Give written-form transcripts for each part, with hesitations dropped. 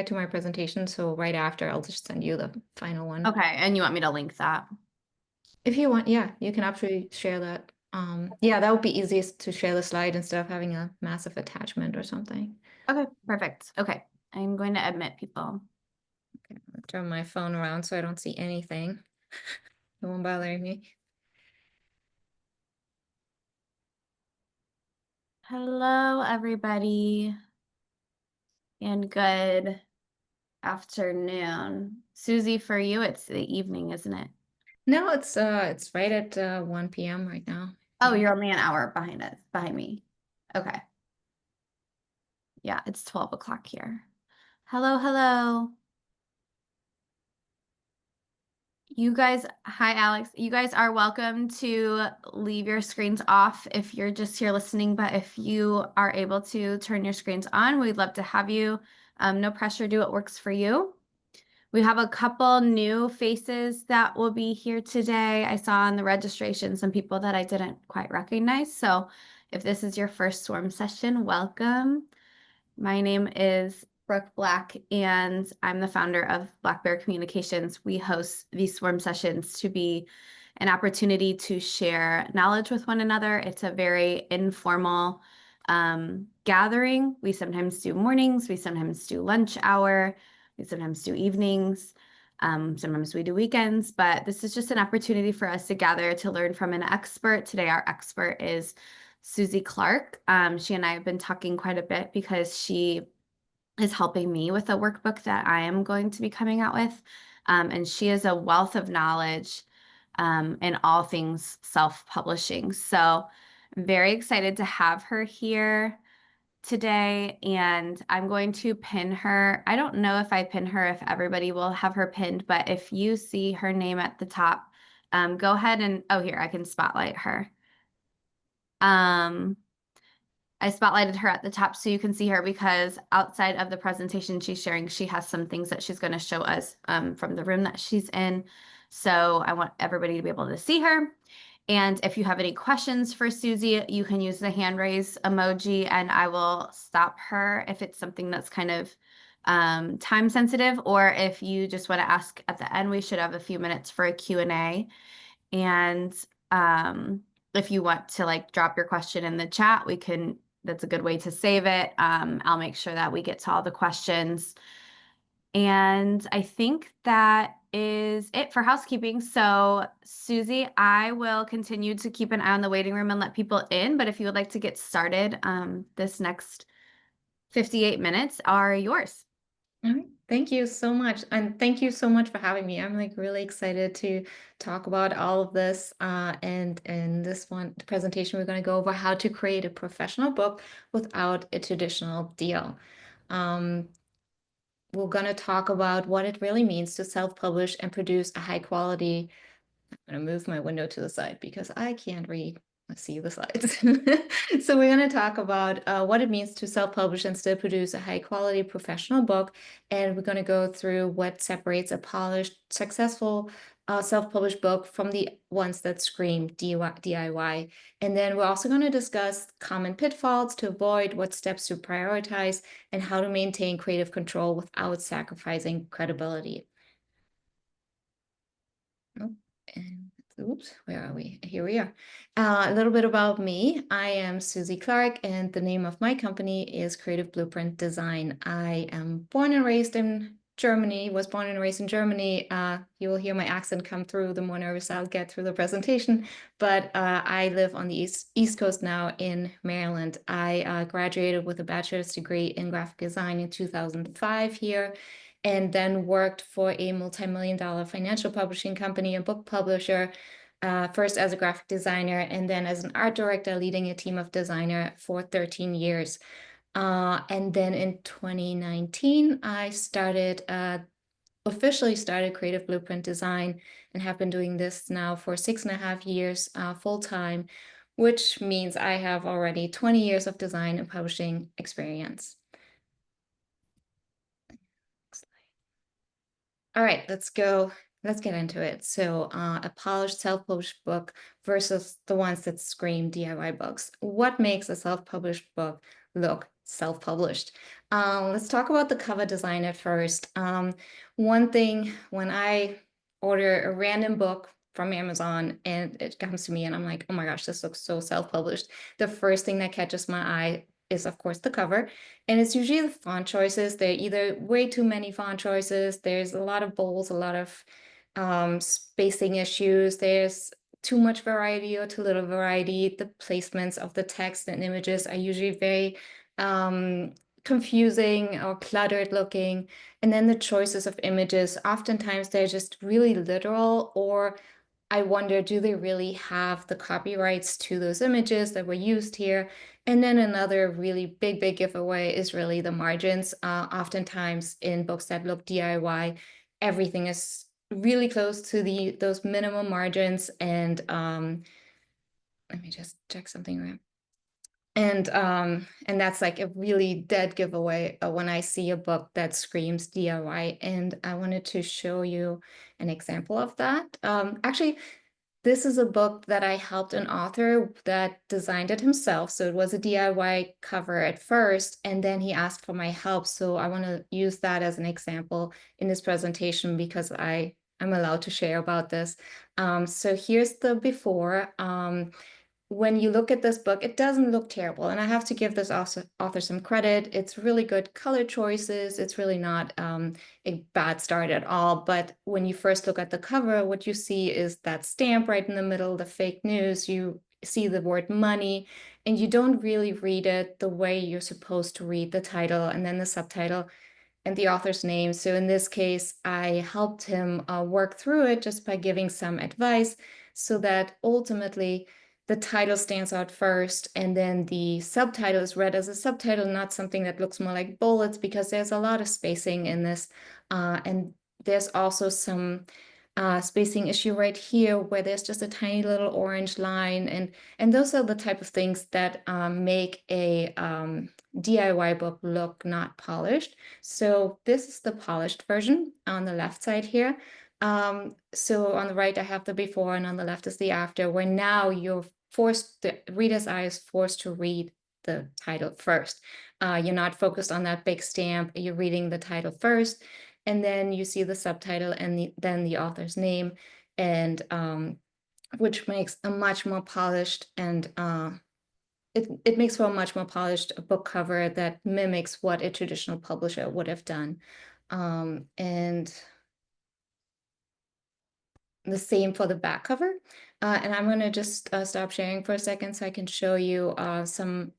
to my presentation, so right after I'll just send you the final one. Okay, and you want me to link that? If you want, yeah, you can absolutely share that. Yeah, that would be easiest to share the slide instead of having a massive attachment or something. Okay, perfect. Okay, I'm going to admit people. Okay, I'll turn my phone around so I don't see anything. No one bothering me. Hello, everybody, and good afternoon. Susie, for you, it's the evening, isn't it? No, it's right at 1 p.m. right now. Oh, Yeah. you're only an hour behind me. Okay. Yeah, it's 12 o'clock here. Hello, hello. You guys, hi Alex. You guys are welcome to leave your screens off if you're just here listening, but if you are able to turn your screens on, we'd love to have you. No pressure, do what works for you. We have a couple new faces that will be here today. I saw on the registration some people that I didn't quite recognize. So if this is your first swarm session, welcome. My name is Brooke Black, and I'm the founder of Black Bear Communications. We host these swarm sessions to be an opportunity to share knowledge with one another. It's a very informal gathering. We sometimes do mornings, we sometimes do lunch hour, we sometimes do evenings, sometimes we do weekends, but this is just an opportunity for us to gather to learn from an expert. Today, our expert is Susie Clark. She and I have been talking quite a bit because she is helping me with a workbook that I am going to be coming out with. And she is a wealth of knowledge in all things self-publishing. So I'm very excited to have her here today, and I'm going to pin her. I don't know if I pin her, if everybody will have her pinned, but if you see her name at the top, go ahead and, oh, here, I can spotlight her. I spotlighted her at the top so you can see her because outside of the presentation she's sharing, she has some things that she's going to show us from the room that she's in. So I want everybody to be able to see her. And if you have any questions for Susie, you can use the hand raise emoji and I will stop her if it's something that's kind of time sensitive, or if you just want to ask at the end. We should have a few minutes for a Q&A. And if you want to like drop your question in the chat, we can, that's a good way to save it. I'll make sure that we get to all the questions. And I think that is it for housekeeping. So Susie, I will continue to keep an eye on the waiting room and let people in. But if you would like to get started, this next 58 minutes are yours. All right. Thank you so much. And thank you so much for having me. I'm like really excited to talk about all of this. And in this one presentation, we're going to go over how to create a professional book without a traditional deal. We're going to talk about what it really means to self-publish and produce a high quality. I'm going to move my window to the side because I can't read. Let's see the slides. So we're going to talk about what it means to self-publish and still produce a high-quality professional book. And we're going to go through what separates a polished, successful self-published book from the ones that scream DIY. And then we're also going to discuss common pitfalls to avoid, what steps to prioritize, and how to maintain creative control without sacrificing credibility. Oh, and oops, where are we? Here we are. A little bit about me. I am Susie Clark, and the name of my company is Creative Blueprint Design. I am born and raised in Germany, was born and raised in Germany. You will hear my accent come through the more nervous I'll get through the presentation, but I live on the East Coast now in Maryland. I graduated with a bachelor's degree in graphic design in 2005 here, and then worked for a multi-million-dollar financial publishing company, a book publisher, first as a graphic designer and then as an art director, leading a team of designers for 13 years. And then in 2019, I officially started Creative Blueprint Design and have been doing this now for 6.5 years full-time, which means I have already 20 years of design and publishing experience. All right, let's get into it. So a polished self-published book versus the ones that scream DIY books. What makes a self-published book look self-published. Let's talk about the cover design at first. One thing, when I order a random book from Amazon and it comes to me and I'm like, oh my gosh, this looks so self-published, the first thing that catches my eye is of course the cover. And it's usually the font choices. There are either way too many font choices, there's a lot of bolds, a lot of spacing issues, there's too much variety or too little variety. The placements of the text and images are usually very confusing or cluttered looking. And then the choices of images, oftentimes they're just really literal, or I wonder, do they really have the copyrights to those images that were used here? And then another really big giveaway is really the margins. Oftentimes in books that look DIY, everything is really close to those minimum margins. And let me just check something around. And that's like a really dead giveaway when I see a book that screams DIY. And I wanted to show you an example of that. Actually, this is a book that I helped an author that designed it himself. So it was a DIY cover at first, and then he asked for my help. So I want to use that as an example in this presentation because I'm allowed to share about this. So here's the before. When you look at this book, it doesn't look terrible. And I have to give this author some credit. It's really good color choices. It's really not a bad start at all. But when you first look at the cover, what you see is that stamp right in the middle, the fake news. You see the word money, and you don't really read it the way you're supposed to read the title and then the subtitle and the author's name. So in this case, I helped him work through it just by giving some advice so that ultimately the title stands out first, and then the subtitle is read as a subtitle, not something that looks more like bullets, because there's a lot of spacing in this. And there's also some spacing issue right here where there's just a tiny little orange line. And those are the type of things that make a DIY book look not polished. So this is the polished version on the left side here. So on the right, I have the before, and on the left is the after, where now the reader's eye is forced to read the title first. You're not focused on that big stamp. You're reading the title first, and then you see the subtitle and then the author's name, and which makes a much more polished and it makes for a much more polished book cover that mimics what a traditional publisher would have done. And the same for the back cover. And I'm going to just stop sharing for a second so I can show you some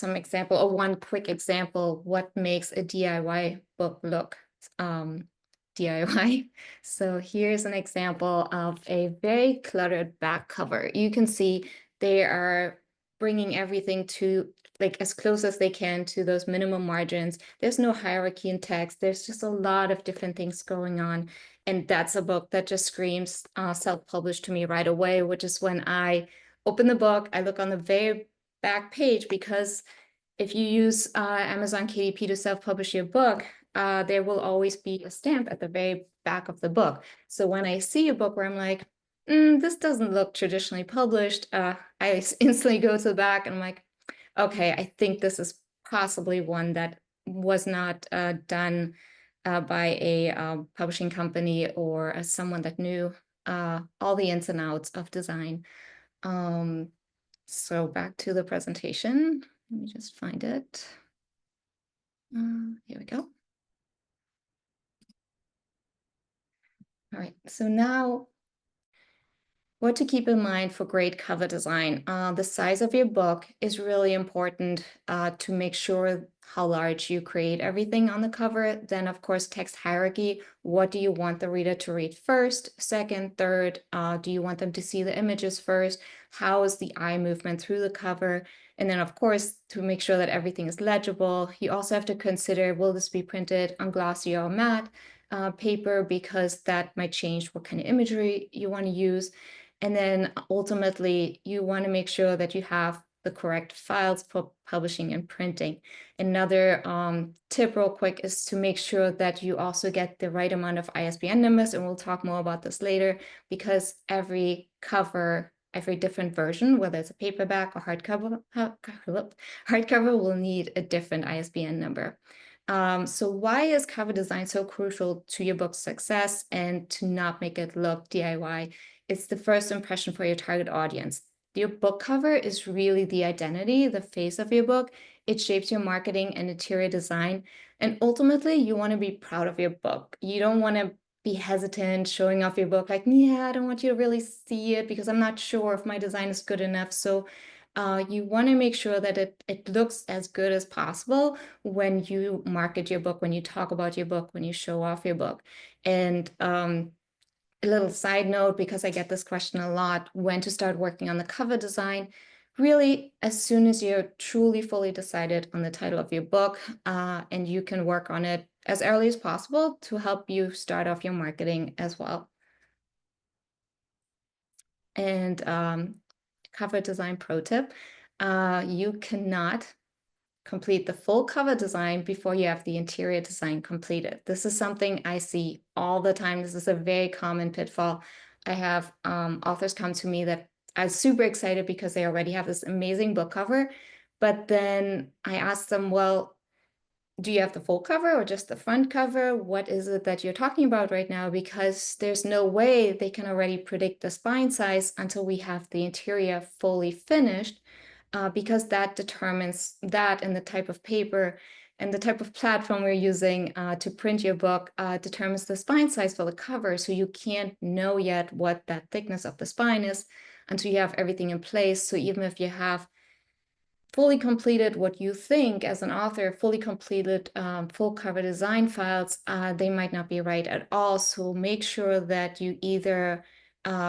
example, or one quick example, what makes a DIY book look DIY. So here's an example of a very cluttered back cover. You can see they are bringing everything to like as close as they can to those minimum margins. There's no hierarchy in text. There's just a lot of different things going on. And that's a book that just screams self-published to me right away, which is when I open the book, I look on the very back page, because if you use Amazon KDP to self-publish your book, there will always be a stamp at the very back of the book. So when I see a book where I'm like, this doesn't look traditionally published, I instantly go to the back and I'm like, okay, I think this is possibly one that was not done by a publishing company or someone that knew all the ins and outs of design. So back to the presentation. Let me just find it. Here we go. All right, so now what to keep in mind for great cover design. The size of your book is really important to make sure how large you create everything on the cover. Then, of course, text hierarchy. What do you want the reader to read first, second, third? Do you want them to see the images first? How is the eye movement through the cover? And then, of course, to make sure that everything is legible, you also have to consider, will this be printed on glossy or matte paper, because that might change what kind of imagery you want to use. And then ultimately, you want to make sure that you have the correct files for publishing and printing. Another tip real quick is to make sure that you also get the right amount of ISBN numbers, and we'll talk more about this later, because every cover every different version, whether it's a paperback or hardcover will need a different ISBN number. So why is cover design so crucial to your book's success and to not make it look DIY? It's the first impression for your target audience. Your book cover is really the identity, the face of your book. It shapes your marketing and interior design. And ultimately, you want to be proud of your book. You don't want to be hesitant showing off your book, like, yeah, I don't want you to really see it because I'm not sure if my design is good enough. So you want to make sure that it looks as good as possible when you market your book, when you talk about your book, when you show off your book. And a little side note, because I get this question a lot, when to start working on the cover design. Really, as soon as you're truly fully decided on the title of your book, and you can work on it as early as possible to help you start off your marketing as well. And cover design pro tip, you cannot complete the full cover design before you have the interior design completed. This is something I see all the time. This is a very common pitfall. I have authors come to me that are super excited because they already have this amazing book cover. But then I ask them, well, do you have the full cover or just the front cover? What is it that you're talking about right now? Because there's no way they can already predict the spine size until we have the interior fully finished, because that determines that, and the type of paper and the type of platform we're using to print your book determines the spine size for the cover. So you can't know yet what that thickness of the spine is until you have everything in place. So even if you have fully completed what you think as an author, fully completed full cover design files, they might not be right at all. So make sure that you either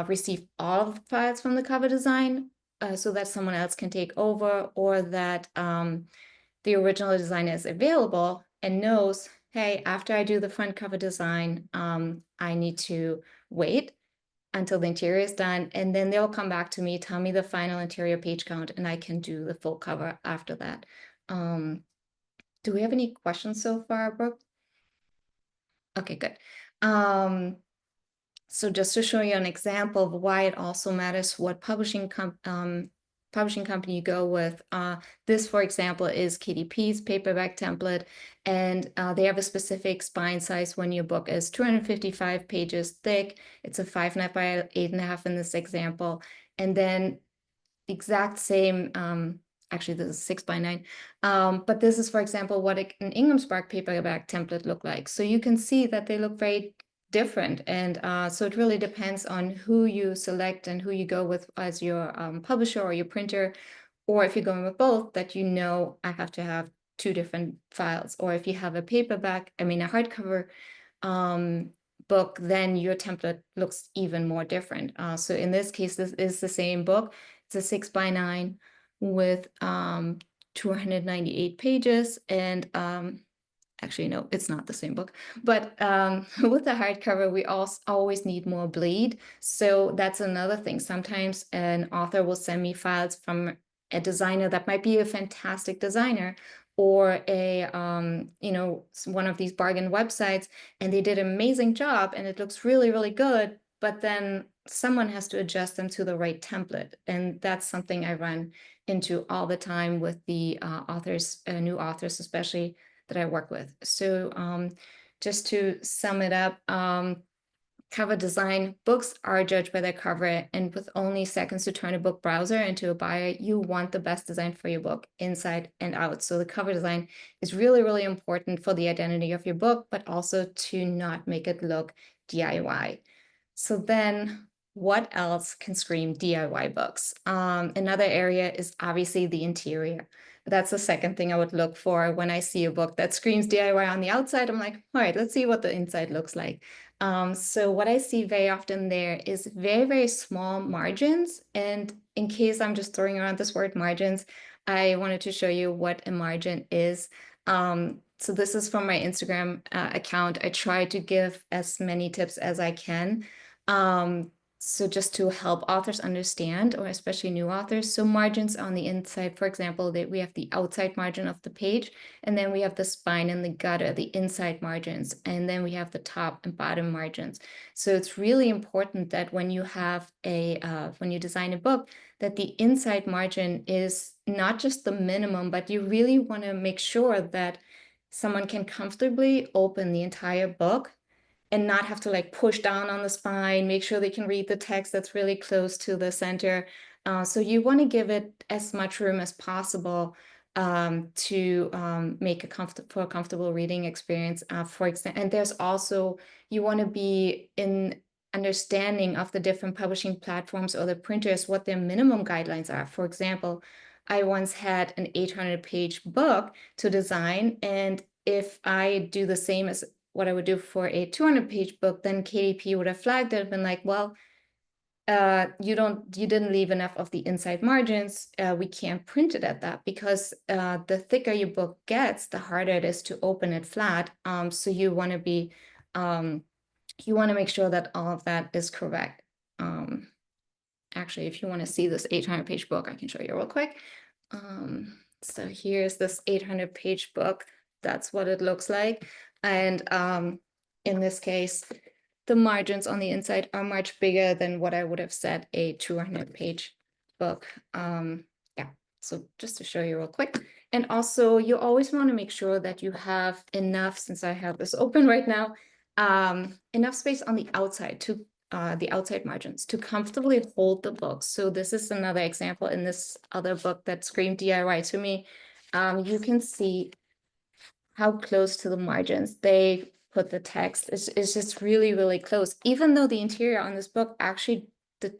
receive all of the files from the cover design so that someone else can take over, or that the original design is available and knows, hey, after I do the front cover design, I need to wait until the interior is done, and then they'll come back to me, tell me the final interior page count, and I can do the full cover after that. Do we have any questions so far, Brooke? Okay, good. So just to show you an example of why it also matters what publishing company you go with. This, for example, is KDP's paperback template, and they have a specific spine size when your book is 255 pages thick. It's a 5.5 by 8.5 in this example, and then exact same. Actually, this is 6 by 9. But this is, for example, what an Ingram Spark paperback template look like. So you can see that they look very different. And so it really depends on who you select and who you go with as your publisher or your printer, or if you're going with both, that you know I have to have 2 different files. Or if you have a paperback, I mean a hardcover book, then your template looks even more different. So in this case, this is the same book. It's a 6 by 9 with 298 pages, and actually, no, it's not the same book. But with the hardcover, we also always need more bleed. So that's another thing. Sometimes an author will send me files from a designer that might be a fantastic designer, or a one of these bargain websites, and they did an amazing job and it looks really, really good. But then someone has to adjust them to the right template. And that's something I run into all the time with the new authors, especially, that I work with. So just to sum it up, cover design, books are judged by their cover, and with only seconds to turn a book browser into a buyer, you want the best design for your book inside and out. So the cover design is really, really important for the identity of your book, but also to not make it look DIY. So then what else can scream DIY books? Another area is obviously the interior. That's the second thing I would look for when I see a book that screams DIY on the outside. I'm like, all right, let's see what the inside looks like. So what I see very often there is very, very small margins. And in case I'm just throwing around this word margins, I wanted to show you what a margin is. So this is from my Instagram account. I try to give as many tips as I can. So just to help authors understand, or especially new authors, so margins on the inside, for example, that we have the outside margin of the page, and then we have the spine and the gutter, the inside margins, and then we have the top and bottom margins. So it's really important that when you have when you design a book, that the inside margin is not just the minimum, but you really want to make sure that someone can comfortably open the entire book and not have to like push down on the spine, make sure they can read the text that's really close to the center. So you want to give it as much room as possible to make for a comfortable reading experience. For example, and there's also, you want to be in understanding of the different publishing platforms or the printers, what their minimum guidelines are. For example, I once had an 800-page book to design, and if I do the same as what I would do for a 200-page book, then KDP would have flagged it and been like, well, you didn't leave enough of the inside margins. We can't print it at that, because the thicker your book gets, the harder it is to open it flat. So you want to make sure that all of that is correct. Actually, if you want to see this 800-page book, I can show you real quick. So here's this 800-page book. That's what it looks like. And in this case, the margins on the inside are much bigger than what I would have said a 200-page book. Yeah, so just to show you real quick. And also, you always want to make sure that you have enough, since I have this open right now, enough space on the outside to the outside margins to comfortably hold the book. So this is another example in this other book that screamed DIY to me. You can see how close to the margins they put the text. It's just really, really close. Even though the interior on this book, actually the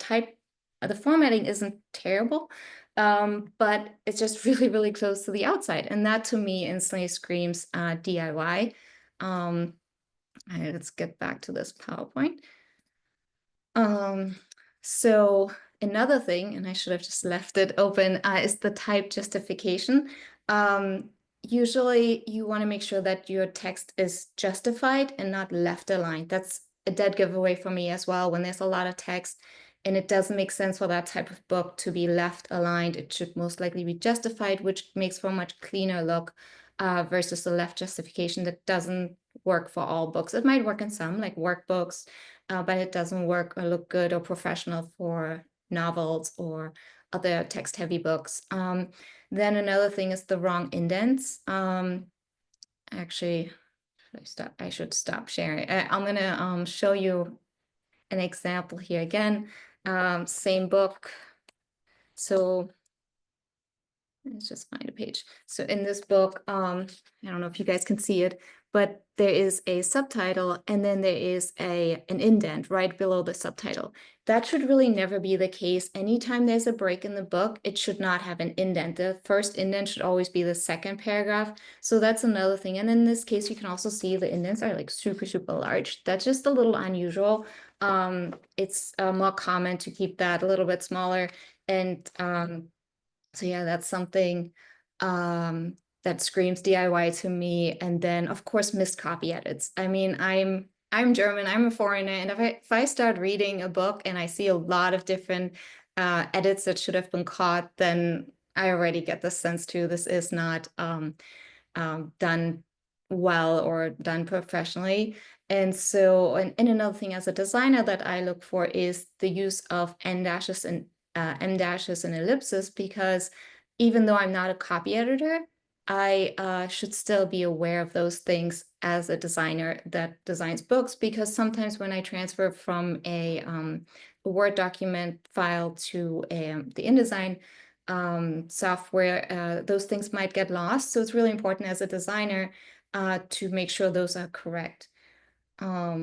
formatting isn't terrible, but it's just really, really close to the outside. And that to me instantly screams DIY. Let's get back to this PowerPoint. So another thing, and I should have just left it open, is the type justification. Usually you want to make sure that your text is justified and not left aligned. That's a dead giveaway for me as well. When there's a lot of text and it doesn't make sense for that type of book to be left aligned, it should most likely be justified, which makes for a much cleaner look versus the left justification that doesn't work for all books. It might work in some, like workbooks, but it doesn't work or look good or professional for novels or other text-heavy books. Then another thing is the wrong indents. Actually, I should stop sharing. I'm gonna show you an example here again. Same book. So let's just find a page. So in this book, I don't know if you guys can see it, but there is a subtitle and then there is an indent right below the subtitle. That should really never be the case. Anytime there's a break in the book, it should not have an indent. The first indent should always be the second paragraph. So that's another thing. And in this case, you can also see the indents are like super, super large. That's just a little unusual. It's more common to keep that a little bit smaller. And so yeah, that's something that screams DIY to me. And then of course, missed copy edits. I mean, I'm German, I'm a foreigner, and if I start reading a book and I see a lot of different edits that should have been caught, then I already get the sense too, this is not done well or done professionally. And so, and another thing as a designer that I look for is the use of M dashes and ellipses, because even though I'm not a copy editor, I should still be aware of those things as a designer that designs books, because sometimes when I transfer from a Word document file to the InDesign software, those things might get lost. So it's really important as a designer to make sure those are correct. Yeah,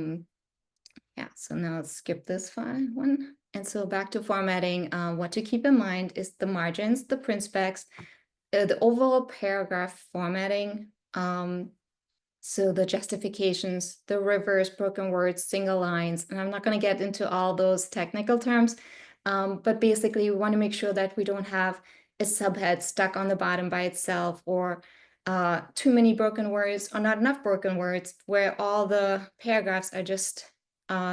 so now let's skip this one. And so back to formatting, what to keep in mind is the margins, the print specs, the overall paragraph formatting, so the justifications, the reverse, broken words, single lines, and I'm not going to get into all those technical terms, but basically we want to make sure that we don't have a subhead stuck on the bottom by itself, or too many broken words or not enough broken words where all the paragraphs are just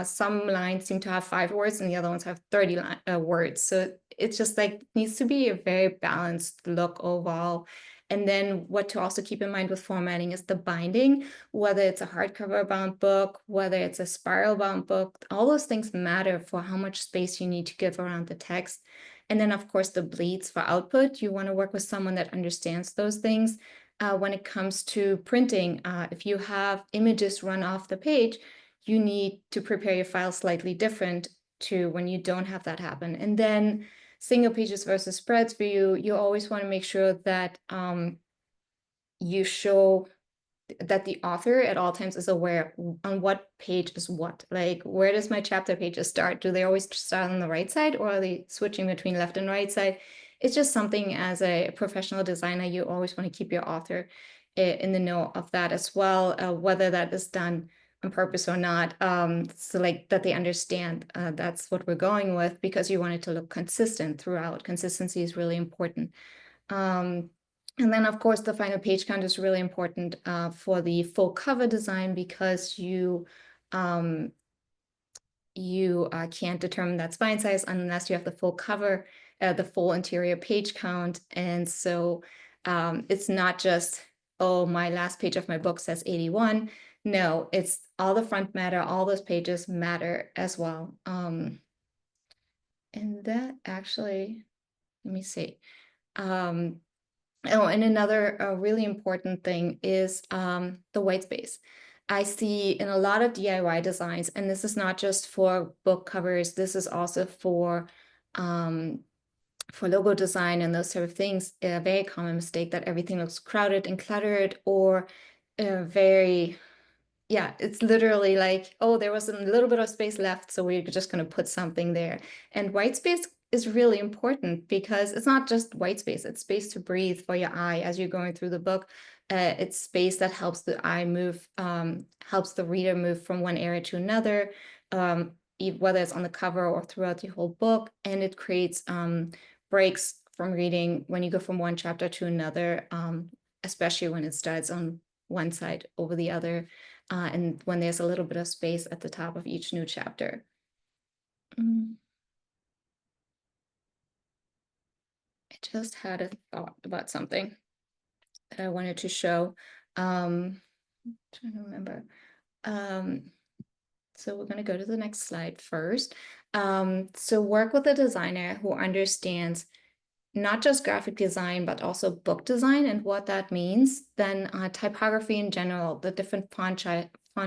Some lines seem to have 5 words and the other ones have 30 words. So it's just like needs to be a very balanced look overall. And then what to also keep in mind with formatting is the binding, whether it's a hardcover bound book, whether it's a spiral bound book, all those things matter for how much space you need to give around the text. And then, of course, the bleeds for output. You want to work with someone that understands those things. When it comes to printing, if you have images run off the page, you need to prepare your file slightly different to when you don't have that happen. And then single pages versus spreads view, you always want to make sure that you show that the author at all times is aware on what page is what. Like, where does my chapter pages start? Do they always start on the right side, or are they switching between left and right side? It's just something as a professional designer, you always want to keep your author in the know of that as well, whether that is done on purpose or not. So like that they understand that's what we're going with, because you want it to look consistent throughout. Consistency is really important. And then, of course, the final page count is really important for the full cover design, because you can't determine that spine size unless you have the full cover, the full interior page count. And so it's not just, oh, my last page of my book says 81. No, it's all the front matter, all those pages matter as well. And that actually, let me see. Oh, and another really important thing is the white space. I see in a lot of DIY designs, and this is not just for book covers, this is also for logo design and those sort of things, a very common mistake that everything looks crowded and cluttered, or very, yeah, it's literally like, oh, there was a little bit of space left, so we're just going to put something there. And white space is really important, because it's not just white space, it's space to breathe for your eye as you're going through the book. It's space that helps the eye move, helps the reader move from one area to another, whether it's on the cover or throughout the whole book. And it creates breaks from reading when you go from one chapter to another, especially when it starts on one side over the other, and when there's a little bit of space at the top of each new chapter. I just had a thought about something that I wanted to show. Trying to remember. So we're going to go to the next slide first. So work with a designer who understands not just graphic design, but also book design and what that means. Then typography in general, the different font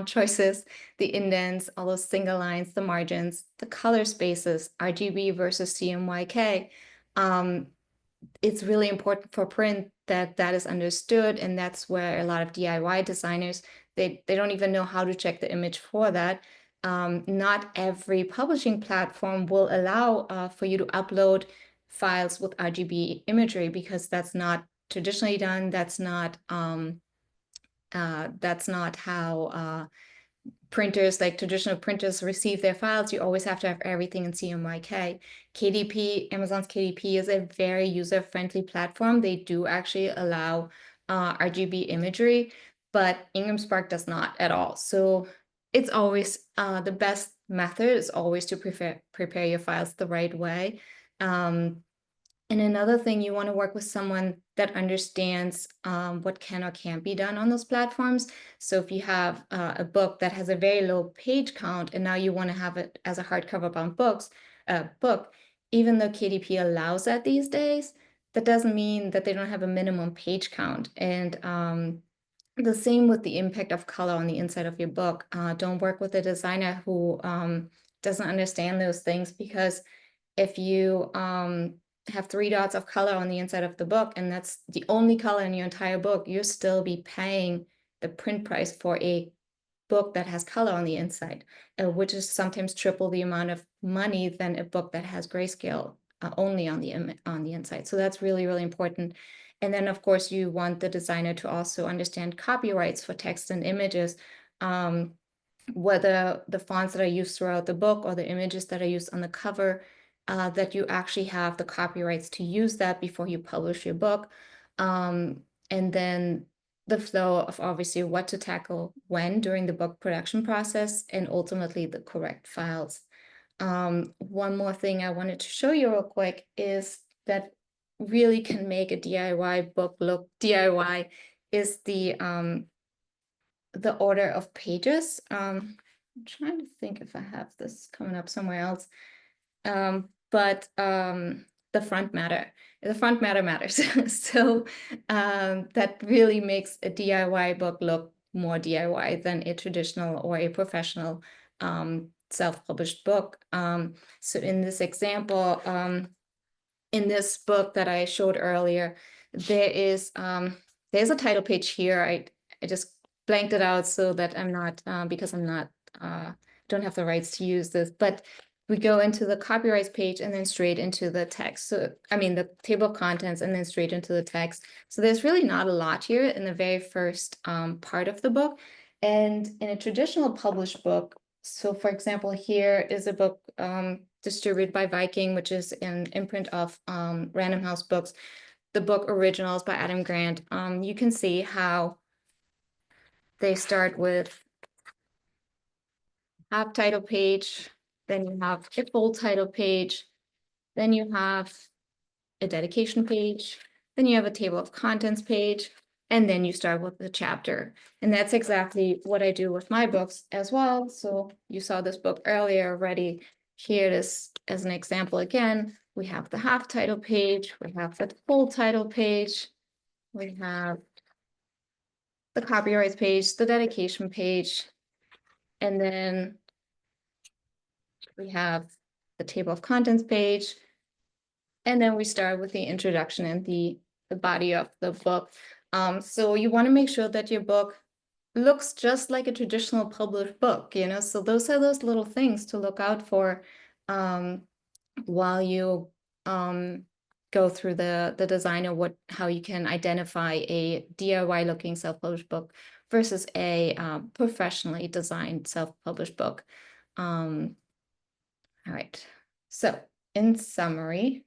choices, the indents, all those single lines, the margins, the color spaces, RGB versus CMYK. It's really important for print that that is understood, and that's where a lot of DIY designers, they don't even know how to check the image for that. Not every publishing platform will allow for you to upload files with RGB imagery, because that's not traditionally done. That's not how printers, like traditional printers, receive their files. You always have to have everything in CMYK. KDP, Amazon's KDP is a very user-friendly platform. They do actually allow RGB imagery, but Ingram Spark does not at all. So it's always the best method is always to prepare your files the right way. And another thing, you want to work with someone that understands what can or can't be done on those platforms. So if you have a book that has a very low page count, and now you want to have it as a hardcover bound book, even though KDP allows that these days, that doesn't mean that they don't have a minimum page count. And the same with the impact of color on the inside of your book. Don't work with a designer who doesn't understand those things, because if you have 3 dots of color on the inside of the book, and that's the only color in your entire book, you'll still be paying the print price for a book that has color on the inside, which is sometimes triple the amount of money than a book that has grayscale only on the inside. So that's really, really important. And then, of course, you want the designer to also understand copyrights for text and images, whether the fonts that are used throughout the book or the images that are used on the cover, that you actually have the copyrights to use that before you publish your book. And then the flow of obviously what to tackle when during the book production process, and ultimately the correct files. One more thing I wanted to show you real quick is that really can make a DIY book look DIY is the order of pages. I'm trying to think if I have this coming up somewhere else. But the front matter matters. So that really makes a DIY book look more DIY than a traditional or a professional self-published book. So in this example, in this book that I showed earlier, there's a title page here. I just blanked it out so that I'm not because I'm not don't have the rights to use this, but we go into the copyrights page and then straight into the text. So I mean the table of contents and then straight into the text. So there's really not a lot here in the very first part of the book. And in a traditional published book, so for example, here is a book distributed by Viking, which is an imprint of Random House Books. The book Originals by Adam Grant. You can see how they start with half title page, then you have a full title page, then you have a dedication page, then you have a table of contents page, and then you start with the chapter. And that's exactly what I do with my books as well. So you saw this book earlier already. Here it is as an example again. We have the half title page, we have the full title page, we have the copyrights page, the dedication page, and then we have the table of contents page, and then we start with the introduction and the body of the book. So you want to make sure that your book looks just like a traditional published book, you know, so those are those little things to look out for while you go through the design of how you can identify a DIY looking self-published book versus a professionally designed self-published book. All right, so in summary,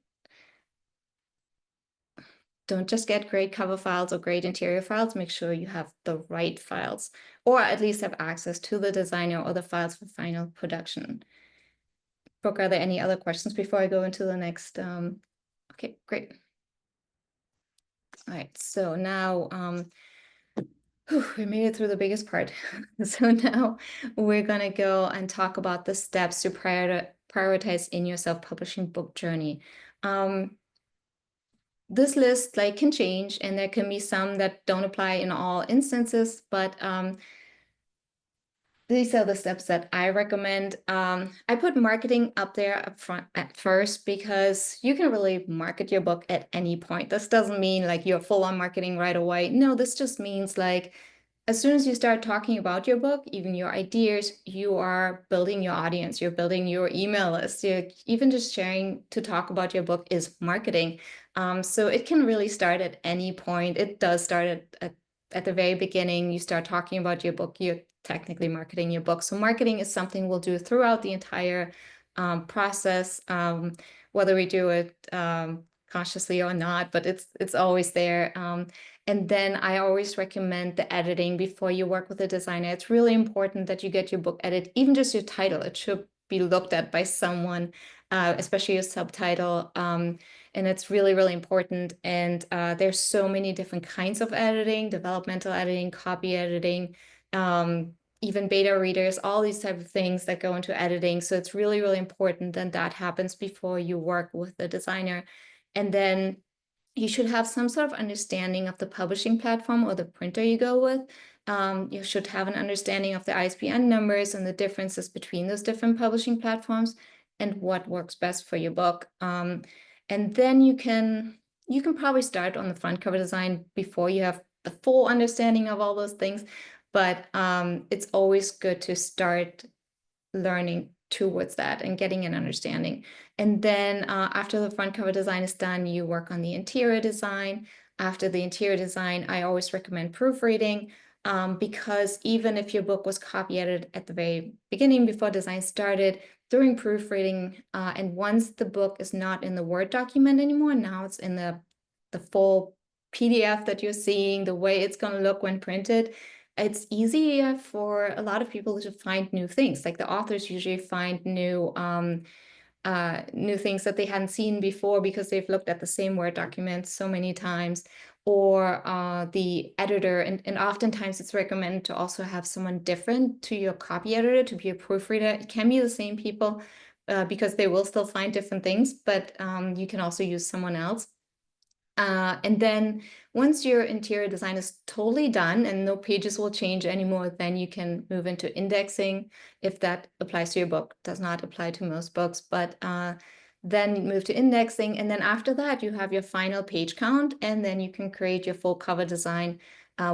don't just get great cover files or great interior files, make sure you have the right files, or at least have access to the designer or the files for final production. Brooke, are there any other questions before I go into the next? Okay, great. All right, so now we made it through the biggest part. So now we're gonna go and talk about the steps to prioritize in your self-publishing book journey. This list can change, and there can be some that don't apply in all instances, but these are the steps that I recommend. I put marketing up there up front at first because you can really market your book at any point. This doesn't mean you're full on marketing right away. No, this just means as soon as you start talking about your book, even your ideas, you are building your audience, you're building your email list. You're even just sharing to talk about your book is marketing. So it can really start at any point. It does start at the very beginning. You start talking about your book, you're technically marketing your book. So marketing is something we'll do throughout the entire process, whether we do it consciously or not, but it's always there. And then I always recommend the editing before you work with a designer. It's really important that you get your book edited, even just your title. It should be looked at by someone, especially your subtitle. And it's really, really important. And there's so many different kinds of editing, developmental editing, copy editing, even beta readers, all these type of things that go into editing. So it's really, really important that happens before you work with the designer. And then you should have some sort of understanding of the publishing platform or the printer you go with. You should have an understanding of the ISBN numbers and the differences between those different publishing platforms and what works best for your book. And then you can probably start on the front cover design before you have the full understanding of all those things. But it's always good to start learning towards that and getting an understanding. And then after the front cover design is done, you work on the interior design. After the interior design, I always recommend proofreading because even if your book was copy edited at the very beginning before design started, during proofreading, and once the book is not in the Word document anymore, now it's in the full PDF that you're seeing, the way it's going to look when printed, it's easier for a lot of people to find new things. Like the authors usually find new things that they hadn't seen before because they've looked at the same Word document so many times, or the editor. And oftentimes it's recommended to also have someone different to your copy editor to be a proofreader. It can be the same people because they will still find different things, but you can also use someone else. And then once your interior design is totally done and no pages will change anymore, then you can move into indexing if that applies to your book. Does not apply to most books, but then move to indexing. And then after that, you have your final page count, and then you can create your full cover design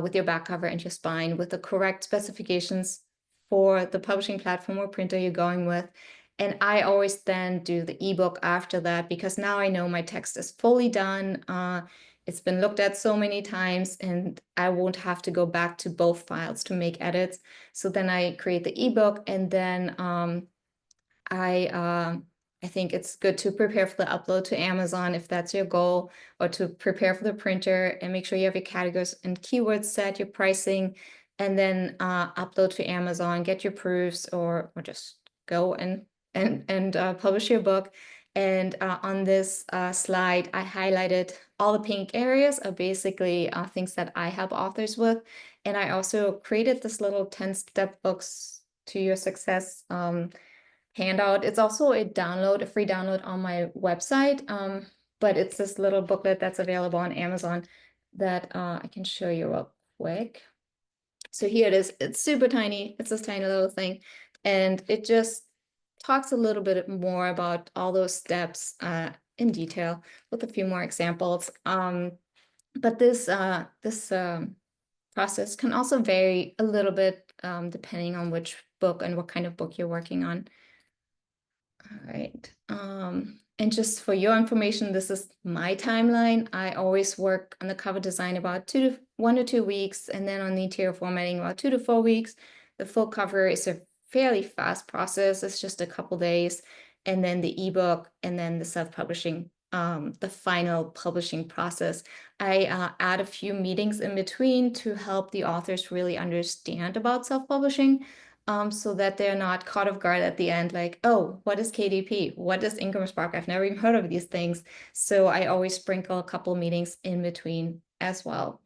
with your back cover and your spine with the correct specifications for the publishing platform or printer you're going with. And I always then do the ebook after that because now I know my text is fully done. It's been looked at so many times and I won't have to go back to both files to make edits. So then I create the ebook, and then I think it's good to prepare for the upload to Amazon if that's your goal, or to prepare for the printer and make sure you have your categories and keywords set, your pricing, and then upload to Amazon, get your proofs, or just go and publish your book. And on this slide, I highlighted all the pink areas are basically things that I help authors with. And I also created this little 10-step books to your success handout. It's also a free download on my website. But it's this little booklet that's available on Amazon that I can show you real quick. So here it is. It's super tiny. It's this tiny little thing. And it just talks a little bit more about all those steps in detail with a few more examples. But this process can also vary a little bit depending on which book and what kind of book you're working on. All right. And just for your information, this is my timeline. I always work on the cover design about 1 to 2 weeks, and then on the interior formatting about 2 to 4 weeks. The full cover is a fairly fast process. It's just a couple days, and then the ebook, and then the self-publishing, the final publishing process. I add a few meetings in between to help the authors really understand about self-publishing. So that they're not caught off guard at the end, like, oh, what is KDP? What is Income Spark? I've never even heard of these things. So I always sprinkle a couple meetings in between as well.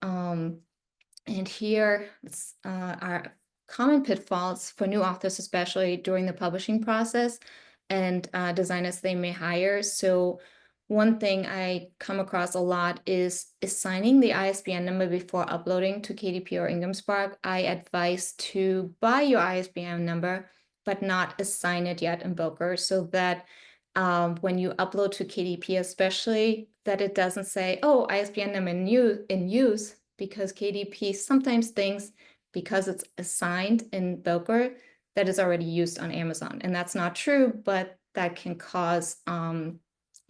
And here are common pitfalls for new authors, especially during the publishing process, and designers they may hire. So one thing I come across a lot is assigning the ISBN number before uploading to KDP or Income Spark. I advise to buy your ISBN number, but not assign it yet in Booker, so that when you upload to KDP, especially, that it doesn't say, oh, ISBN number in use, because KDP sometimes thinks because it's assigned in Booker that is already used on Amazon. And that's not true, but that can cause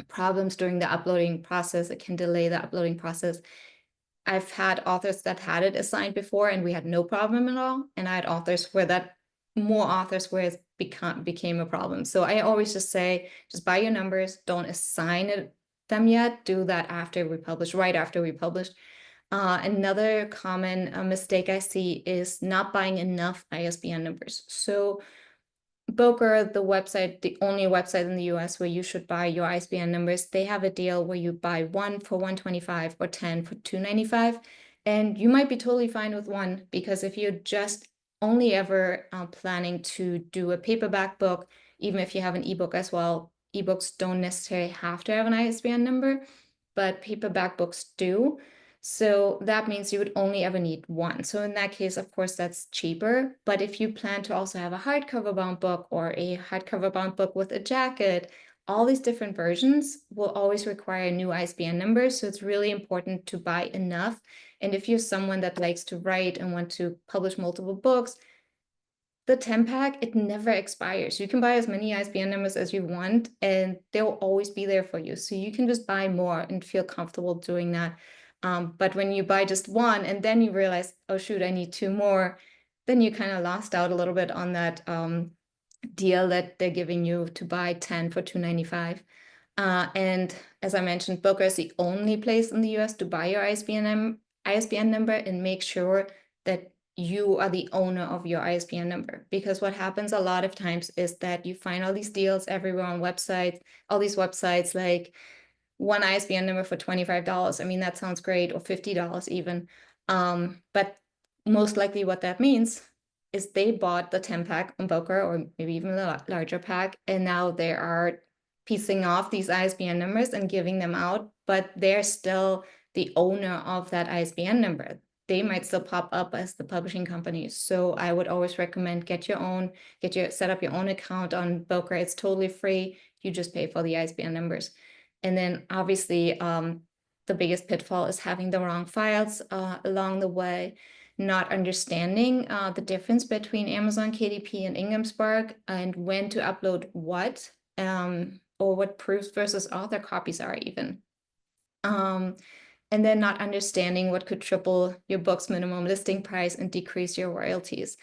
problems during the uploading process. It can delay the uploading process. I've had authors that had it assigned before and we had no problem at all. And I had authors where more authors where it became a problem. So I always just say, just buy your numbers, don't assign them yet. Do that after we publish, right after we publish. Another common mistake I see is not buying enough ISBN numbers. So Booker, the website, the only website in the US where you should buy your ISBN numbers, they have a deal where you buy 1 for $125 or 10 for $295. And you might be totally fine with 1, because if you're just only ever planning to do a paperback book, even if you have an ebook as well, ebooks don't necessarily have to have an ISBN number, but paperback books do. So that means you would only ever need 1. So in that case, of course, that's cheaper. But if you plan to also have a hardcover bound book or a hardcover bound book with a jacket, all these different versions will always require new ISBN numbers. So it's really important to buy enough. And if you're someone that likes to write and want to publish multiple books, the 10-pack, it never expires. You can buy as many ISBN numbers as you want, and they'll always be there for you. So you can just buy more and feel comfortable doing that. But when you buy just 1 and then you realize, oh shoot, I need 2 more, then you kind of lost out a little bit on that deal that they're giving you to buy 10 for $295. And as I mentioned, Booker is the only place in the US to buy your ISBN number and make sure that you are the owner of your ISBN number. Because what happens a lot of times is that you find all these deals everywhere on websites, all these websites like one ISBN number for $25. I mean, that sounds great, or $50 even. But most likely what that means is they bought the 10 pack on Booker, or maybe even the larger pack, and now they are piecing off these ISBN numbers and giving them out, but they're still the owner of that ISBN number. They might still pop up as the publishing company. So I would always recommend set up your own account on Booker. It's totally free. You just pay for the ISBN numbers. And then obviously the biggest pitfall is having the wrong files along the way, not understanding the difference between Amazon KDP and Ingham Spark, and when to upload what, or what proofs versus author copies are even. And then not understanding what could triple your book's minimum listing price and decrease your royalties.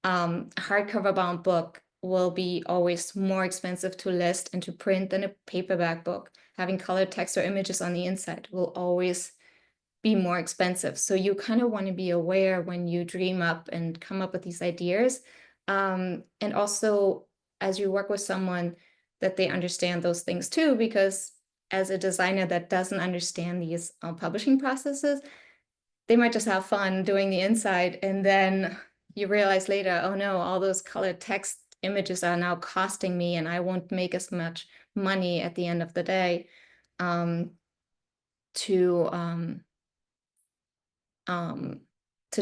A hardcover bound book will be always more expensive to list and to print than a paperback book. Having colored text or images on the inside will always be more expensive. So you kind of want to be aware when you dream up and come up with these ideas. And also, as you work with someone, that they understand those things too, because as a designer that doesn't understand these publishing processes, they might just have fun doing the inside, and then you realize later, oh no, all those colored text images are now costing me, and I won't make as much money at the end of the day to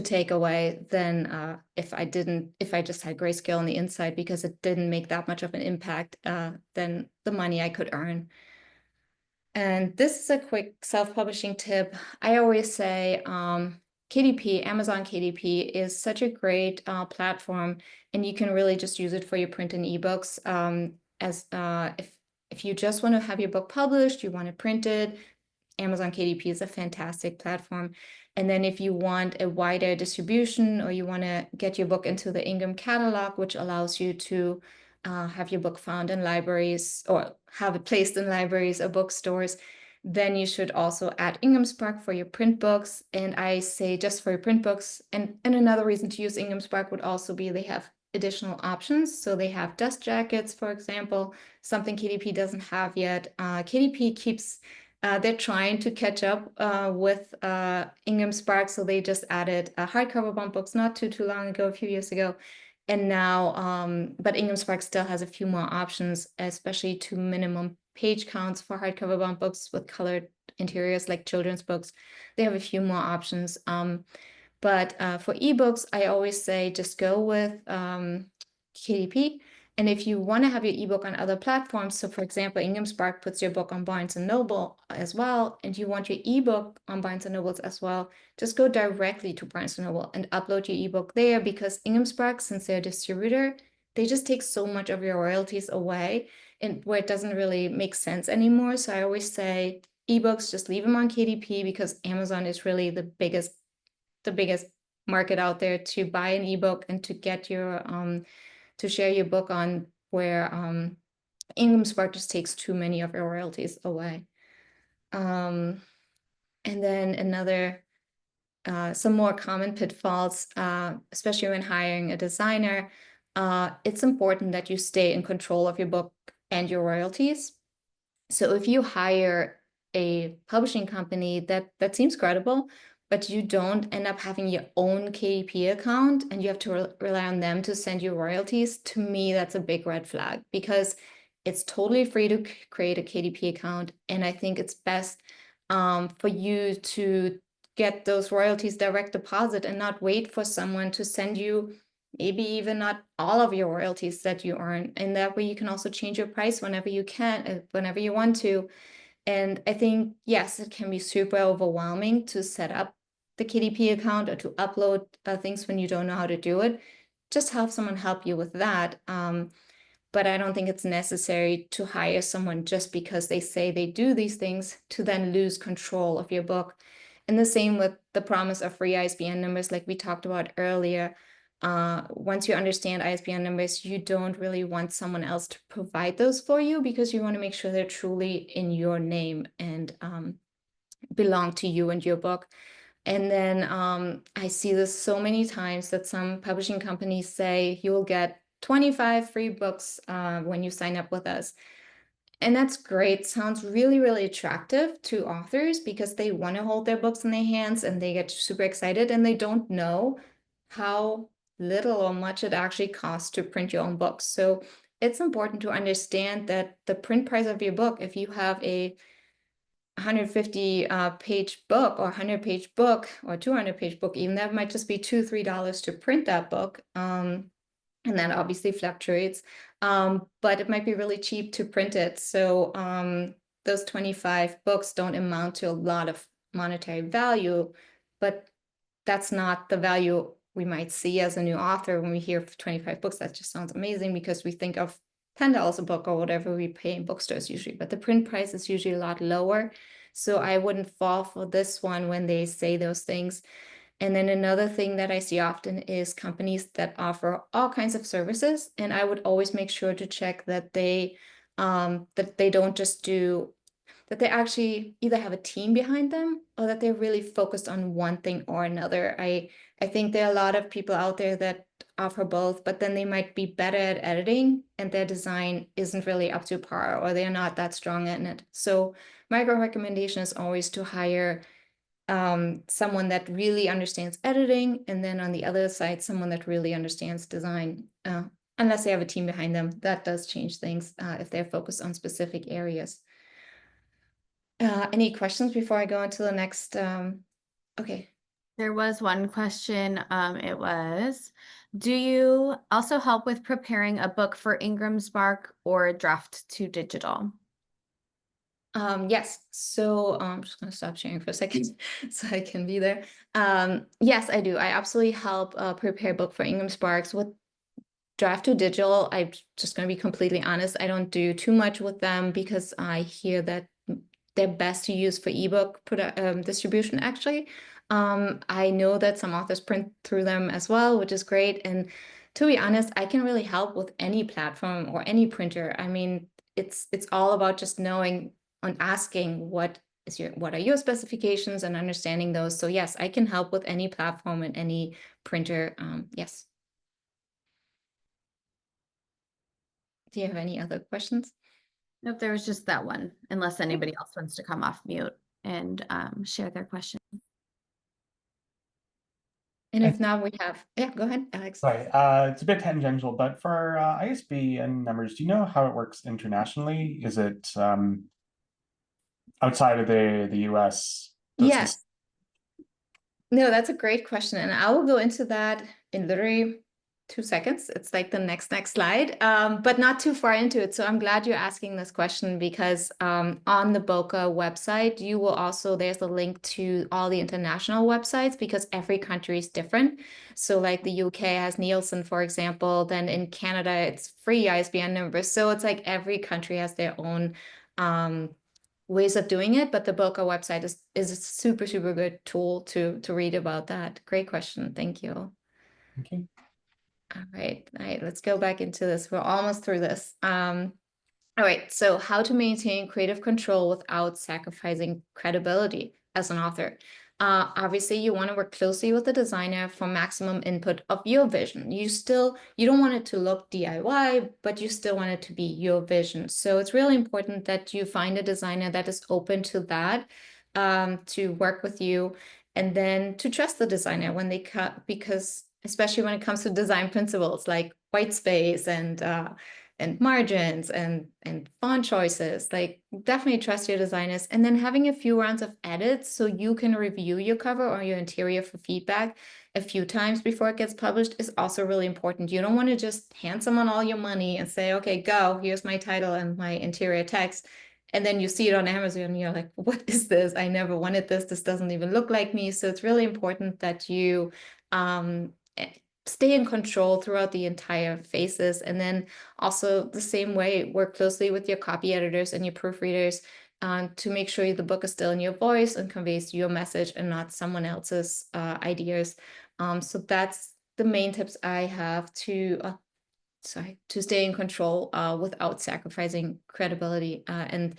take away than if I just had grayscale on the inside, because it didn't make that much of an impact than the money I could earn. And this is a quick self-publishing tip. I always say KDP, Amazon KDP is such a great platform, and you can really just use it for your print and ebooks. If you just want to have your book published, you want to print it, Amazon KDP is a fantastic platform. And then if you want a wider distribution, or you want to get your book into the Ingham catalog, which allows you to have your book found in libraries, or have it placed in libraries or bookstores, then you should also add Ingham Spark for your print books. And I say just for your print books. And another reason to use Ingham Spark would also be they have additional options. So they have dust jackets, for example, something KDP doesn't have yet. KDP keeps they're trying to catch up with Ingham Spark, so they just added hardcover bound books not too long ago, a few years ago. And now, but Ingham Spark still has a few more options, especially to minimum page counts for hardcover bound books with colored interiors like children's books. They have a few more options. But for ebooks, I always say just go with KDP. And if you want to have your ebook on other platforms, so for example, Ingham Spark puts your book on Barnes & Noble as well, and you want your ebook on Barnes & Noble as well, just go directly to Barnes & Noble and upload your ebook there, because Ingham Spark, since they're a distributor, they just take so much of your royalties away, and where it doesn't really make sense anymore. So I always say ebooks, just leave them on KDP, because Amazon is really the biggest market out there to buy an ebook and to get your to share your book on, where Ingham Spark just takes too many of your royalties away. And then some more common pitfalls, especially when hiring a designer, it's important that you stay in control of your book and your royalties. So if you hire a publishing company that seems credible, but you don't end up having your own KDP account and you have to rely on them to send you royalties, to me, that's a big red flag, because it's totally free to create a KDP account. And I think it's best for you to get those royalties direct deposit and not wait for someone to send you maybe even not all of your royalties that you earn. And that way you can also change your price whenever you can, whenever you want to. And I think, yes, it can be super overwhelming to set up the KDP account or to upload things when you don't know how to do it. Just have someone help you with that. But I don't think it's necessary to hire someone just because they say they do these things to then lose control of your book. And the same with the promise of free ISBN numbers, like we talked about earlier. once you understand ISBN numbers, you don't really want someone else to provide those for you, because you want to make sure they're truly in your name and belong to you and your book. And then I see this so many times that some publishing companies say you will get 25 free books when you sign up with us. And that's great. Sounds really, really attractive to authors because they want to hold their books in their hands and they get super excited, and they don't know how little or much it actually costs to print your own books. So it's important to understand that the print price of your book, if you have a 150 page book or 100-page book or 200-page book, even, that might just be $2-3 to print that book. And that obviously fluctuates, but it might be really cheap to print it. So those 25 books don't amount to a lot of monetary value, but that's not the value we might see as a new author. When we hear 25 books, that just sounds amazing because we think of $10 a book or whatever we pay in bookstores usually, but the print price is usually a lot lower. So I wouldn't fall for this one when they say those things. And then another thing that I see often is companies that offer all kinds of services, and I would always make sure to check that they don't just do that, they actually either have a team behind them or that they're really focused on one thing or another. I think there are a lot of people out there that offer both, but then they might be better at editing and their design isn't really up to par, or they're not that strong in it. So my recommendation is always to hire someone that really understands editing, and then on the other side, someone that really understands design. Unless they have a team behind them, that does change things if they're focused on specific areas. Any questions before I go on to the next? Okay. There was one question. It was, do you also help with preparing a book for Ingram Spark or draft to digital? Yes. So I'm just going to stop sharing for a second so I can be there. Yes, I do. I absolutely help prepare a book for Ingram Sparks. With draft to digital, I'm just going to be completely honest, I don't do too much with them because I hear that they're best to use for ebook distribution, actually. I know that some authors print through them as well, which is great. And to be honest, I can really help with any platform or any printer. I mean, it's all about just knowing and asking what are your specifications and understanding those. So yes, I can help with any platform and any printer. Yes. Do you have any other questions? Nope, there was just that one, unless anybody else wants to come off mute and share their question. And if not, we have, yeah, go ahead, Alex. Right. It's a bit tangential, but for ISBN numbers, do you know how it works internationally? Is it outside of the US? Does Yes. this No, that's a great question. And I will go into that in literally 2 seconds. It's like the next slide, but not too far into it. So I'm glad you're asking this question because on the Boca website, you will also, there's a link to all the international websites because every country is different. So like the UK has Nielsen, for example, then in Canada, it's free ISBN numbers. So it's like every country has their own ways of doing it, but the Boca website is a super, super good tool to read about that. Great question. Thank you. okay? All right, let's go back into this. We're almost through this. All right, so how to maintain creative control without sacrificing credibility as an author. Obviously, you want to work closely with the designer for maximum input of your vision. You don't want it to look DIY, but you still want it to be your vision. So it's really important that you find a designer that is open to that, to work with you, and then to trust the designer when they cut, because especially when it comes to design principles like white space and margins and font choices, like definitely trust your designers. And then having a few rounds of edits so you can review your cover or your interior for feedback a few times before it gets published is also really important. You don't want to just hand someone all your money and say, okay, go, here's my title and my interior text. And then you see it on Amazon and you're like, what is this? I never wanted this. This doesn't even look like me. So it's really important that you stay in control throughout the entire phases. And then also the same way, work closely with your copy editors and your proofreaders to make sure the book is still in your voice and conveys your message and not someone else's ideas. So that's the main tips I have to stay in control without sacrificing credibility. And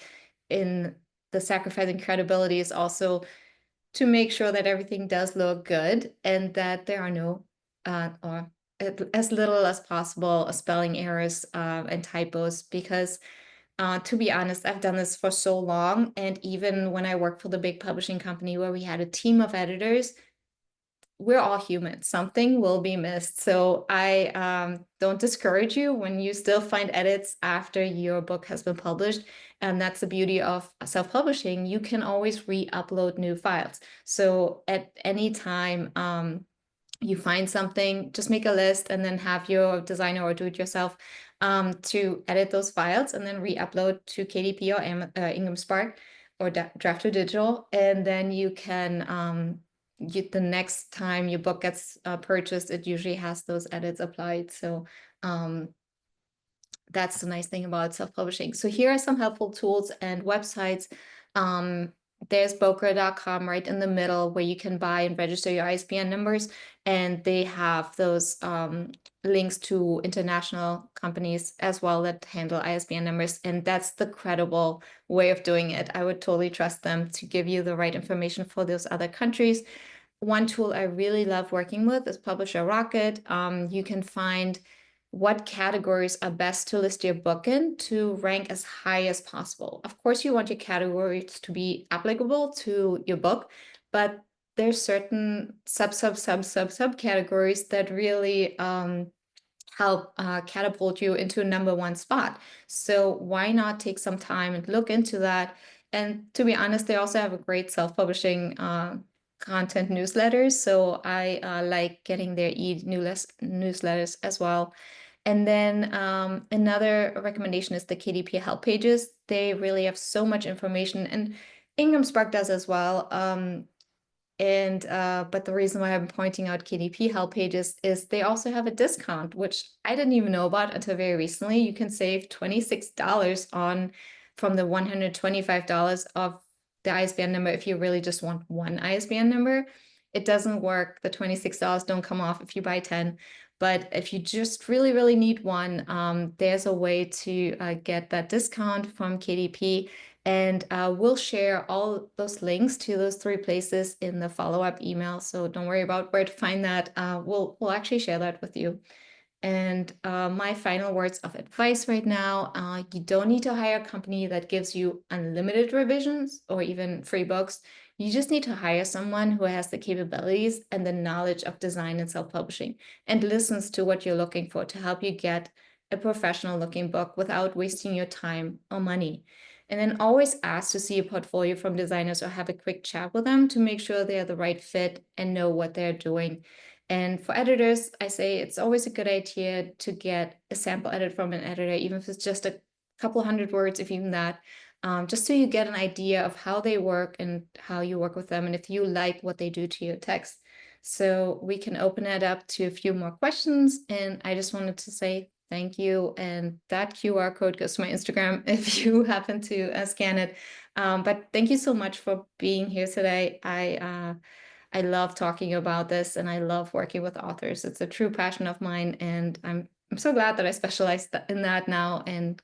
in the sacrificing credibility is also to make sure that everything does look good and that there are no or as little as possible spelling errors and typos, because to be honest, I've done this for so long, and even when I worked for the big publishing company where we had a team of editors, we're all human. Something will be missed. So I don't discourage you when you still find edits after your book has been published. And that's the beauty of self-publishing. You can always re-upload new files. So at any time you find something, just make a list and then have your designer or do-it-yourself to edit those files and then re-upload to KDP or Ingram Spark or Draft to Digital. And then you can the next time your book gets purchased, it usually has those edits applied. So that's the nice thing about self-publishing. So here are some helpful tools and websites. There's Bokra.com right in the middle where you can buy and register your ISBN numbers. And they have those links to international companies as well that handle ISBN numbers. And that's the credible way of doing it. I would totally trust them to give you the right information for those other countries. One tool I really love working with is Publisher Rocket. You can find what categories are best to list your book in to rank as high as possible. Of course, you want your categories to be applicable to your book, but there's certain subcategories that really help catapult you into a #1 spot. So why not take some time and look into that? And to be honest, they also have a great self-publishing content newsletters. So I like getting their newsletters as well. And then another recommendation is the KDP help pages. They really have so much information, and Ingram Spark does as well. But the reason why I'm pointing out KDP help pages is they also have a discount, which I didn't even know about until very recently. You can save $26 from the $125 of the ISBN number if you really just want one ISBN number. It doesn't work. The $26 don't come off if you buy 10. But if you just really, really need one, there's a way to get that discount from KDP. And we'll share all those links to those 3 places in the follow-up email. So don't worry about where to find that. We'll actually share that with you. And my final words of advice right now, you don't need to hire a company that gives you unlimited revisions or even free books. You just need to hire someone who has the capabilities and the knowledge of design and self-publishing and listens to what you're looking for to help you get a professional looking book without wasting your time or money. And then always ask to see a portfolio from designers or have a quick chat with them to make sure they're the right fit and know what they're doing. And for editors, I say it's always a good idea to get a sample edit from an editor, even if it's just a couple hundred words, if even that, just so you get an idea of how they work and how you work with them, and if you like what they do to your text. So we can open it up to a few more questions. And I just wanted to say thank you. And that QR code goes to my Instagram if you happen to scan it. But thank you so much for being here today. I love talking about this and I love working with authors. It's a true passion of mine, and I'm so glad that I specialize in that now and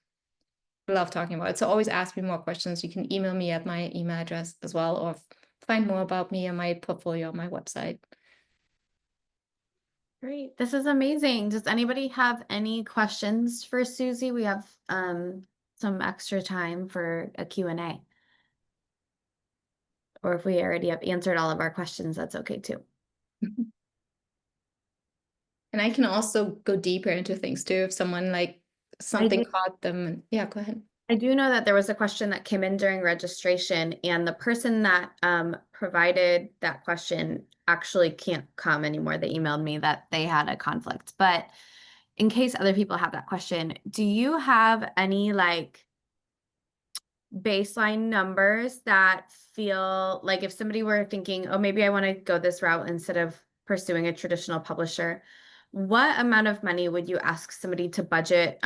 love talking about it. So always ask me more questions. You can email me at my email address as well, or find more about me and my portfolio on my website. Great. This is amazing. Does anybody have any questions for Susie? We have some extra time for a Q&A. Or if we already have answered all of our questions, that's okay too. And I can also go deeper into things too if someone like something caught them. Yeah, go ahead. I do know that there was a question that came in during registration, and the person that provided that question actually can't come anymore. They emailed me that they had a conflict. But in case other people have that question, do you have any like baseline numbers that feel like if somebody were thinking, oh, maybe I want to go this route instead of pursuing a traditional publisher, what amount of money would you ask somebody to budget,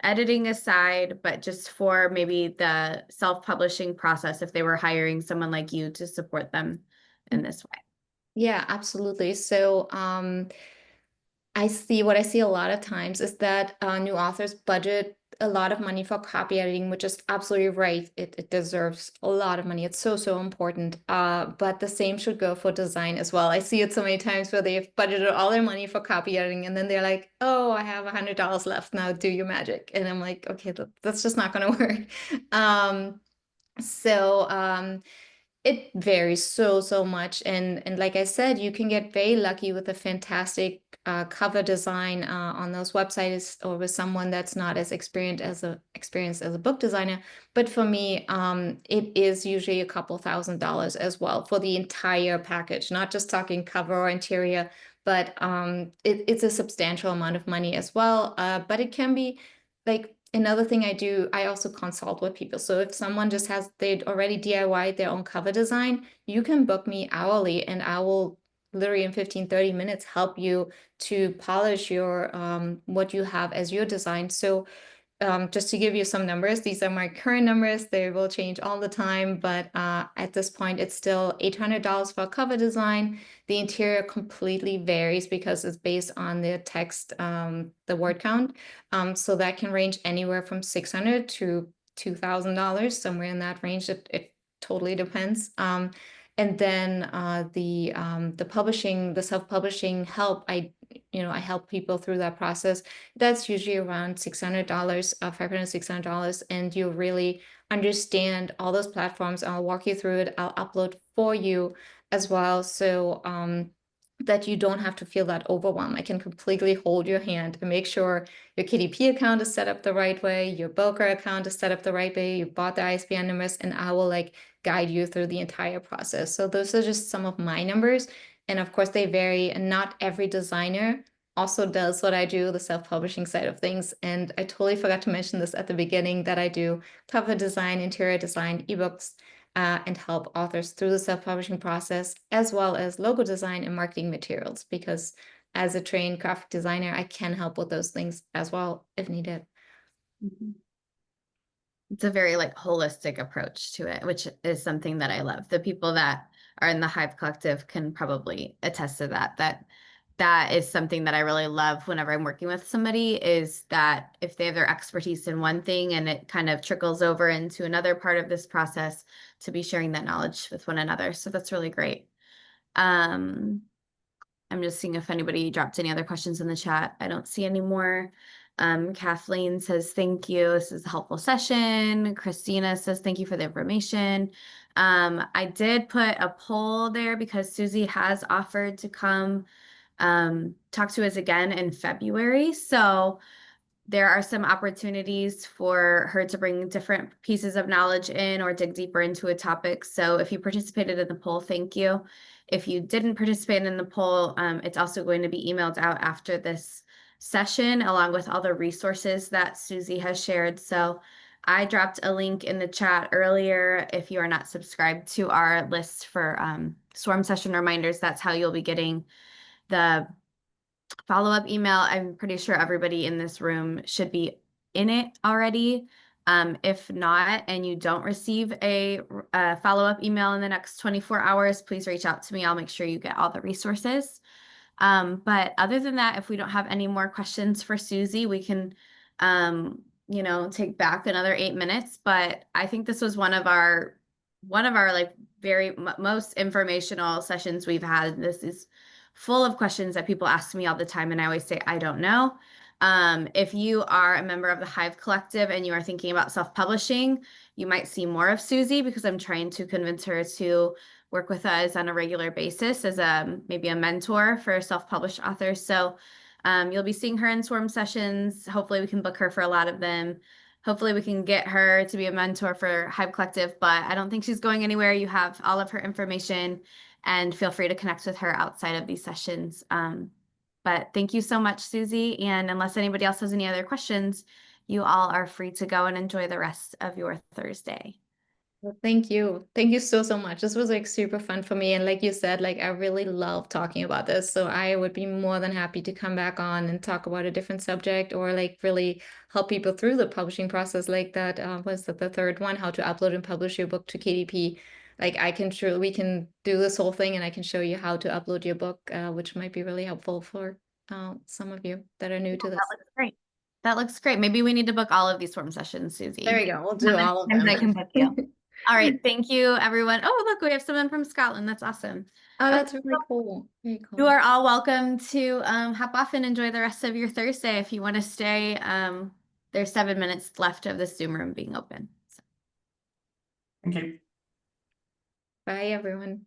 editing aside, but just for maybe the self-publishing process if they were hiring someone like you to support them in this way? Yeah, absolutely. So I see a lot of times is that new authors budget a lot of money for copy editing, which is absolutely right. It deserves a lot of money. It's so important. But the same should go for design as well. I see it so many times where they've budgeted all their money for copy editing, and then they're like, "Oh, I have $100 left now. Do your magic." And I'm like, "Okay, that's just not going to work." So it varies so much, and like I said, you can get very lucky with a fantastic cover design on those websites, or with someone that's not as experienced as a book designer. But for me, it is usually a couple $1,000s as well for the entire package, not just talking cover or interior, but it's a substantial amount of money as well. But it can be like another thing I do, I also consult with people. So if someone just they'd already DIYed their own cover design, you can book me hourly and I will literally in 15, 30 minutes help you to polish your what you have as your design. So just to give you some numbers, these are my current numbers. They will change all the time, but at this point, it's still $800 for a cover design. The interior completely varies because it's based on the text, the word count. So that can range anywhere from $600 to $2,000, somewhere in that range. It totally depends. And then the publishing, the self-publishing help, I help people through that process. That's usually around $600, $500, $600, and you really understand all those platforms. I'll walk you through it. I'll upload for you as well, so that you don't have to feel that overwhelm. I can completely hold your hand and make sure your KDP account is set up the right way, your broker account is set up the right way, you bought the ISBN numbers, and I will guide you through the entire process. So those are just some of my numbers. And of course, they vary, and not every designer also does what I do, the self-publishing side of things. And I totally forgot to mention this at the beginning, that I do cover design, interior design, ebooks, and help authors through the self-publishing process, as well as logo design and marketing materials, because as a trained graphic designer, I can help with those things as well if needed. Mhm. It's a very holistic approach to it, which is something that I love. The people that are in the Hive Collective can probably attest to that is something that I really love whenever I'm working with somebody, is that if they have their expertise in one thing and it kind of trickles over into another part of this process, to be sharing that knowledge with one another. So that's really great. I'm just seeing if anybody dropped any other questions in the chat. I don't see any more. Kathleen says, thank you. This is a helpful session. Christina says, thank you for the information. I did put a poll there because Susie has offered to come talk to us again in February. So there are some opportunities for her to bring different pieces of knowledge in or dig deeper into a topic. So if you participated in the poll, thank you. If you didn't participate in the poll, it's also going to be emailed out after this session, along with all the resources that Susie has shared. So I dropped a link in the chat earlier. If you are not subscribed to our list for Swarm session reminders, that's how you'll be getting the follow-up email. I'm pretty sure everybody in this room should be in it already. If not, and you don't receive a follow-up email in the next 24 hours, please reach out to me. I'll make sure you get all the resources. But other than that, if we don't have any more questions for Susie, we can, take back another 8 minutes. But I think this was one of our very most informational sessions we've had. This is full of questions that people ask me all the time, and I always say, I don't know. If you are a member of the Hive Collective and you are thinking about self-publishing, you might see more of Susie, because I'm trying to convince her to work with us on a regular basis as maybe a mentor for self-published authors. So you'll be seeing her in Swarm sessions. Hopefully we can book her for a lot of them. Hopefully we can get her to be a mentor for Hive Collective, but I don't think she's going anywhere. You have all of her information, and feel free to connect with her outside of these sessions. But thank you so much, Susie. And unless anybody else has any other questions, you all are free to go and enjoy the rest of your Thursday. Well, thank you. Thank you so much. This was super fun for me. And like you said, I really love talking about this. So I would be more than happy to come back on and talk about a different subject, or really help people through the publishing process, like that was the third one, how to upload and publish your book to KDP. We can do this whole thing, and I can show you how to upload your book, which might be really helpful for some of you that are new to this. That looks great. That looks great. Maybe we need to book all of these swim sessions, Susie. There you go. We'll do How many all of times them. I can book you. All right. Thank you, everyone. Oh, look, we have someone from Scotland. That's awesome. Oh, Okay, that's really cool. Very cool. you are all welcome to hop off and enjoy the rest of your Thursday. If you want to stay, there's 7 minutes left of the Zoom room being open. So. Thank you. Bye, everyone.